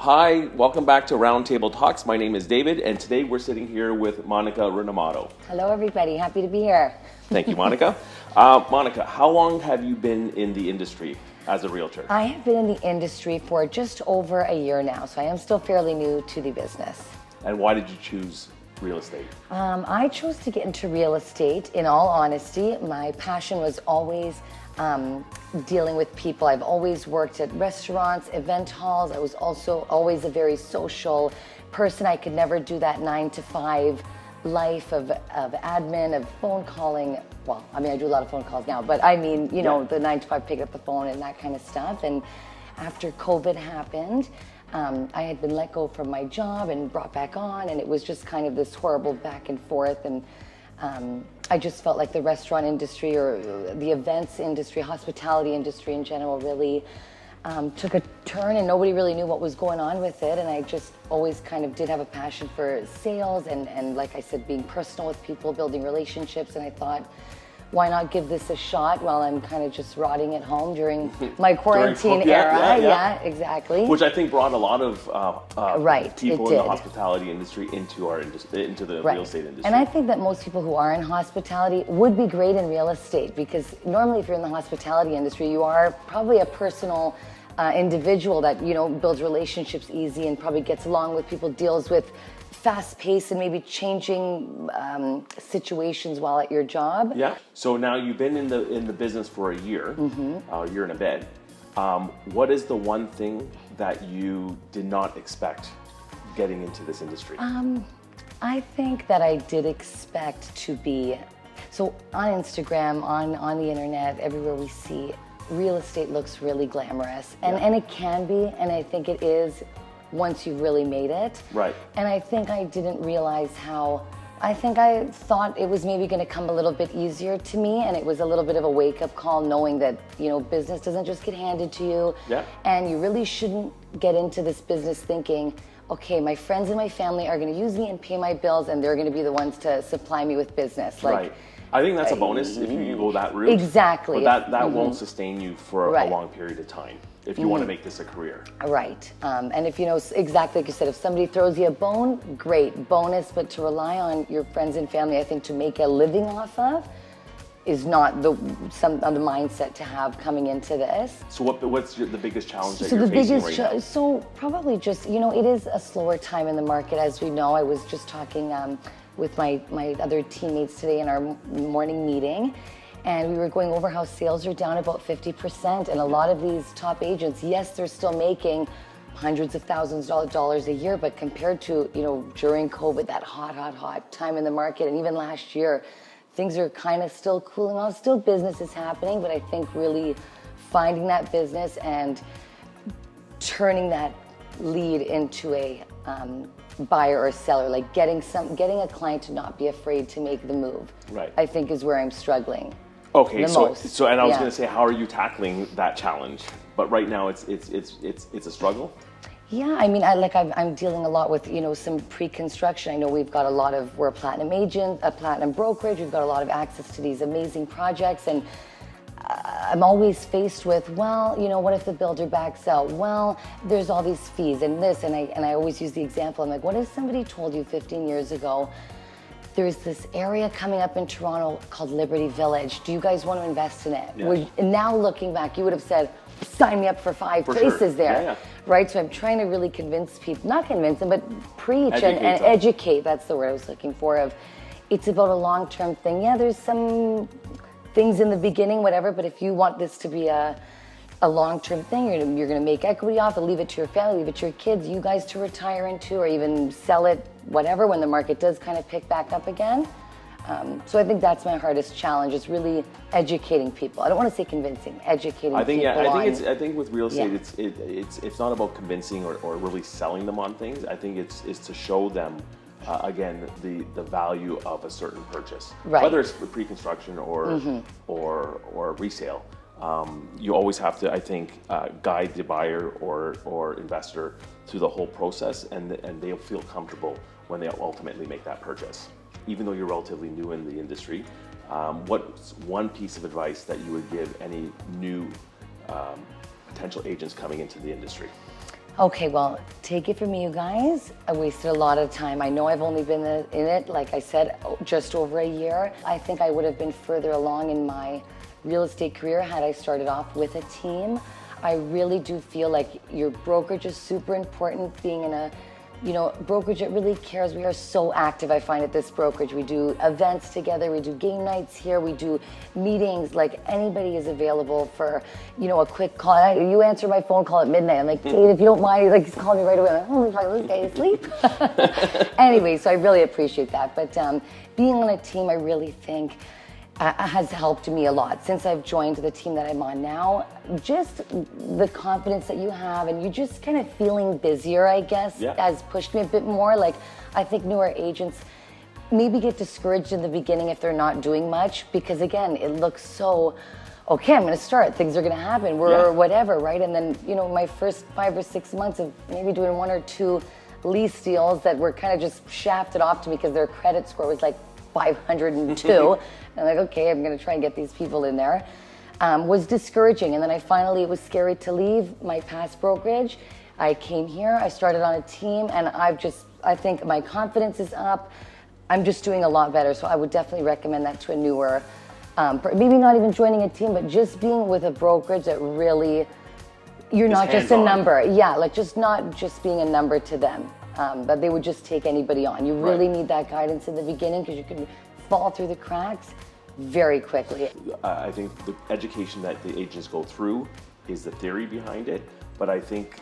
Hi, welcome back to Roundtable Talks. My name is David, and today we're sitting here with Monica Rinomato. Hello, everybody. Happy to be here. Thank you, Monica. Monica, how long have you been in the industry as a realtor? I have been in the industry for just over a year now, so I am still fairly new to the business. And why did you choose real estate? I chose to get into real estate. In all honesty, my passion was always dealing with people. I've always worked at restaurants, event halls. I was also always a very social person. I could never do that 9-to-5 life of admin, of phone calling. Well, I mean, I do a lot of phone calls now, but I mean, you know, the 9-to-5, pick up the phone and that kind of stuff. And after COVID happened, I had been let go from my job and brought back on, and it was just kind of this horrible back and forth. And I just felt like the restaurant industry or the events industry, hospitality industry in general really took a turn, and nobody really knew what was going on with it. And I just always kind of did have a passion for sales and like I said, being personal with people, building relationships. And I thought, why not give this a shot while I'm kind of just rotting at home during my quarantine era? Yeah, exactly. Which I think brought a lot of people in the hospitality industry into the real estate industry. And I think that most people who are in hospitality would be great in real estate, because normally if you're in the hospitality industry, you are probably a personal individual that, you know, builds relationships easy and probably gets along with people, deals with fast pace and maybe changing situations while at your job. Yeah. So now you've been in the business for a year, year and a bit. What is the one thing that you did not expect getting into this industry? I think that I did expect to be, so on Instagram, on the internet, everywhere we see, real estate looks really glamorous. And it can be, and I think it is, once you've really made it. Right. And I think I didn't realize how, I thought it was maybe going to come a little bit easier to me, and it was a little bit of a wake-up call, knowing that, you know, business doesn't just get handed to you. Yeah. And you really shouldn't get into this business thinking, okay, my friends and my family are going to use me and pay my bills, and they're going to be the ones to supply me with business. Like, right. I think that's a bonus if you go that route. Exactly. But that won't sustain you for a long period of time if you want to make this a career. Right. And if, you know, exactly like you said, if somebody throws you a bone, great, bonus. But to rely on your friends and family, I think, to make a living off of is not the mindset to have coming into this. So what's the biggest challenge that you're facing right now? So probably just, you know, it is a slower time in the market, as we know. I was just talking with my other teammates today in our morning meeting, and we were going over how sales are down about 50%. And a lot of these top agents, yes, they're still making hundreds of thousands of dollars a year, but compared to, you know, during COVID, that hot time in the market, and even last year, things are kind of still cooling off. Still business is happening, but I think really finding that business and turning that lead into a buyer or seller, like getting a client to not be afraid to make the move. Right. I think is where I'm struggling. Okay, so and I was going to say, how are you tackling that challenge? But right now, it's a struggle. Yeah, I mean, I'm dealing a lot with, you know, some pre-construction. I know we're a platinum agent, a platinum brokerage. We've got a lot of access to these amazing projects, and I'm always faced with, well, you know, what if the builder backs out? Well, there's all these fees and this, and I always use the example. I'm like, what if somebody told you 15 years ago, there's this area coming up in Toronto called Liberty Village. Do you guys want to invest in it? Yeah. And now looking back, you would have said, sign me up for 5 places there. Yeah. Right? So I'm trying to really convince people, not convince them, but preach and educate. That's the word I was looking for, of it's about a long-term thing. Yeah, there's some things in the beginning, whatever, but if you want this to be a long-term thing, you're going to make equity off it, leave it to your family, leave it to your kids, you guys to retire into, or even sell it, whatever, when the market does kind of pick back up again. So I think that's my hardest challenge, is really educating people. I don't want to say convincing, educating people. I think with real estate, it's not about convincing or really selling them on things. I think it's to show them again the value of a certain purchase, whether it's pre-construction or resale. You always have to, I think, guide the buyer or investor through the whole process, and they'll feel comfortable when they ultimately make that purchase. Even though you're relatively new in the industry, what's one piece of advice that you would give any new potential agents coming into the industry? Okay, well, take it from me, you guys. I wasted a lot of time. I know I've only been in it, like I said, just over a year. I think I would have been further along in my real estate career had I started off with a team. I really do feel like your brokerage is super important. Being in a brokerage that really cares. We are so active, I find, at this brokerage. We do events together, we do game nights here, we do meetings. Like, anybody is available for, a quick call. You answer my phone call at midnight. I'm like, Kate, if you don't mind, like, just call me right away. I'm like, oh, this guy is asleep. Anyway, so I really appreciate that. But being on a team, I really think has helped me a lot since I've joined the team that I'm on now. Just the confidence that you have, and you just kind of feeling busier, I guess, has pushed me a bit more. Like, I think newer agents maybe get discouraged in the beginning if they're not doing much, because again, it looks so, okay, I'm going to start, things are going to happen, whatever, right? And then, my first 5 or 6 months of maybe doing 1 or 2 lease deals that were kind of just shafted off to me because their credit score was like 502. I'm like, okay, I'm going to try and get these people in there. Was discouraging. And then it was scary to leave my past brokerage. I came here, I started on a team, and I think my confidence is up. I'm just doing a lot better. So I would definitely recommend that to a newer, maybe not even joining a team, but just being with a brokerage that really, you're not just a number. Yeah, like not just being a number to them. That they would just take anybody on. You really need that guidance in the beginning, because you can fall through the cracks very quickly. I think the education that the agents go through is the theory behind it, but I think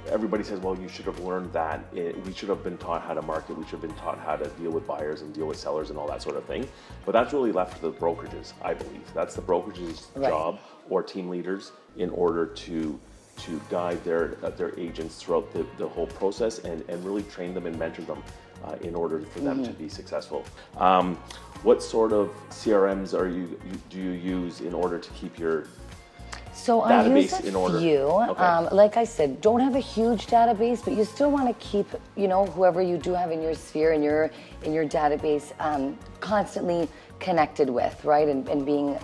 everybody says, well, you should have learned that. We should have been taught how to market, we should have been taught how to deal with buyers and deal with sellers and all that sort of thing. But that's really left to the brokerages, I believe. That's the brokerage's job, or team leaders, in order to guide their agents throughout the whole process, and really train them and mentor them in order for them to be successful. What sort of CRMs do you use in order to keep your database in order? I use a few. Like I said, don't have a huge database, but you still want to keep, whoever you do have in your sphere, in your database, constantly connected with, right? And being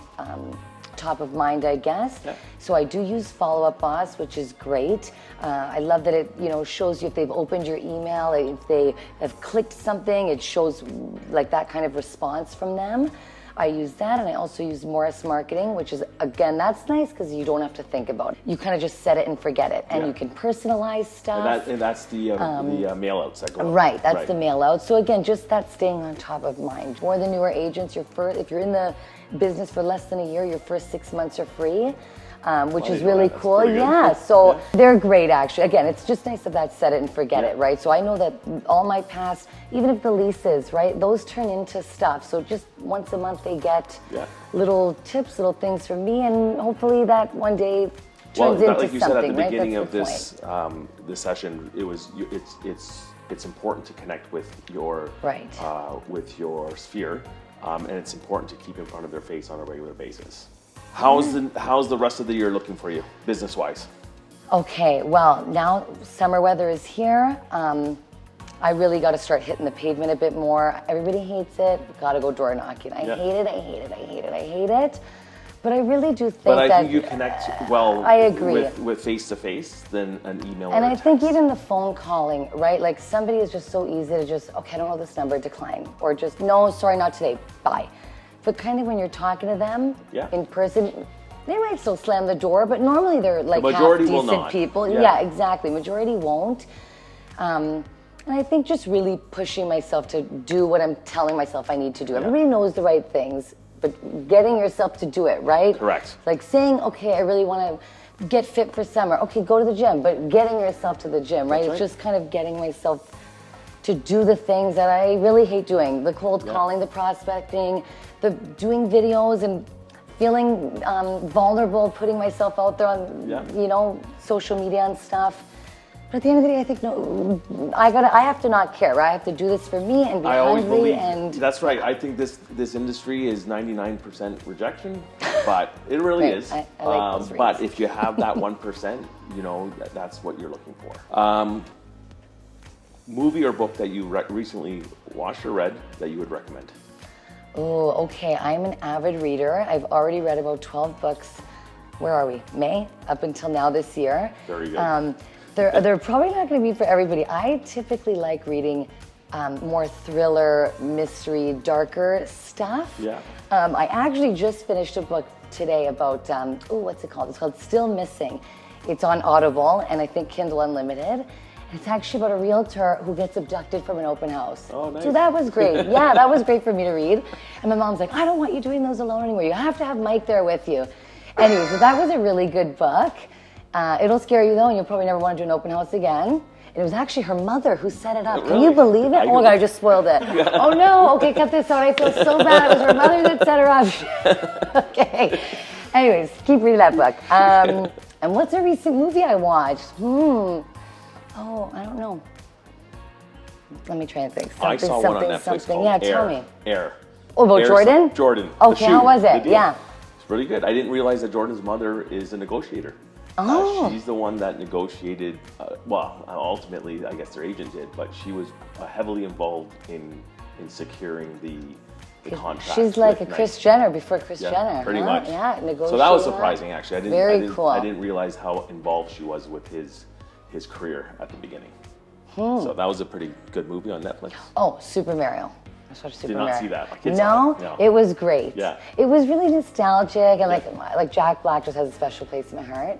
top of mind, I guess. So I do use Follow Up Boss, which is great. I love that it shows you if they've opened your email, if they have clicked something, it shows like that kind of response from them. I use that, and I also use Morris Marketing, which is, again, that's nice because you don't have to think about it. You kind of just set it and forget it, and you can personalize stuff. And that's the mail-outs that go out. Right, that's the mail-out. So again, just that staying on top of mind. For the newer agents, if you're in the business for less than a year, your first 6 months are free. Which is really cool. So they're great, actually. Again, it's just nice that set it and forget it, right? So I know that all my past, even if the leases, right, those turn into stuff. So just once a month they get little tips, little things from me, and hopefully that one day turns into like you something, said at the right? beginning That's of this session, it's important to connect with your sphere, and it's important to keep in front of their face on a regular basis. How's the rest of the year looking for you, business-wise? Okay, well, now summer weather is here. I really got to start hitting the pavement a bit more. Everybody hates it. Got to go door knocking. I hate it. But I really do think I think you connect well I agree. with face-to-face than an email and or a I text. think even the phone calling, right? Like, somebody is just so easy to just, okay, I don't know this number, decline. Or just, no, sorry, not today, bye. But kind of when you're talking to them in person, they might still slam the door, but normally they're like half decent people. Yeah, exactly. Majority won't. And I think just really pushing myself to do what I'm telling myself I need to do. Everybody knows the right things, but getting yourself to do it, right? Correct. Like saying, okay, I really want to get fit for summer. Okay, go to the gym, but getting yourself to the gym, right? It's just kind of getting myself to do the things that I really hate doing. The cold calling, the prospecting, the doing videos and feeling vulnerable, putting myself out there on, social media and stuff. But at the end of the day, I think, no, I have to not care, right? I have to do this for me and be hungry. And that's right. I think this industry is 99% rejection, but it really is. I like those but if you have that 1%, that's what you're looking for. Movie or book that you recently watched or read that you would recommend? Oh, okay. I'm an avid reader. I've already read about 12 books. Where are we? May? Up until now this year. Very good. They're probably not going to be for everybody. I typically like reading more thriller, mystery, darker stuff. Yeah. I actually just finished a book today about, what's it called? It's called Still Missing. It's on Audible and I think Kindle Unlimited. It's actually about a realtor who gets abducted from an open house. Oh, nice. So that was great. Yeah, that was great for me to read. And my mom's like, I don't want you doing those alone anymore. You have to have Mike there with you. Anyway, so that was a really good book. It'll scare you though, and you'll probably never want to do an open house again. And it was actually her mother who set it up. Really? Can you believe it? Oh my God, I just spoiled it. Oh no, okay, cut this out. I feel so bad. It was her mother that set her up. Okay. Anyways, keep reading that book. And what's a recent movie I watched? Oh, I don't know. Let me try and think. I saw one on Netflix called Yeah, Air. tell me. Air. Oh, about Jordan? Jordan. Okay, how was it? Yeah. It's really good. I didn't realize that Jordan's mother is a negotiator. Oh. She's the one that negotiated, ultimately, I guess their agent did, but she was heavily involved in securing the contract. She's like a Kris Jenner before Kris Jenner. Pretty much. Yeah, negotiating. So that was surprising, actually. Cool. I didn't realize how involved she was with his career at the beginning. So that was a pretty good movie on Netflix. Oh, Super Mario. I watched Super Mario. Did not see that. My kids saw it. No, it was great. Yeah. It was really nostalgic, and like Jack Black just has a special place in my heart.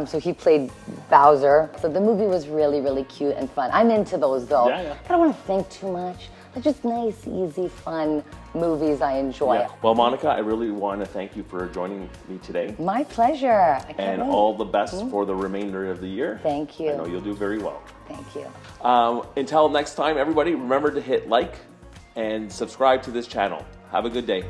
So he played Bowser. So the movie was really, really cute and fun. I'm into those though. Yeah. I don't want to think too much. They're just nice, easy, fun movies I enjoy. Yeah. Well, Monica, I really want to thank you for joining me today. My pleasure. I can't wait. All the best for the remainder of the year. Thank you. I know you'll do very well. Thank you. Until next time, everybody, remember to hit like and subscribe to this channel. Have a good day.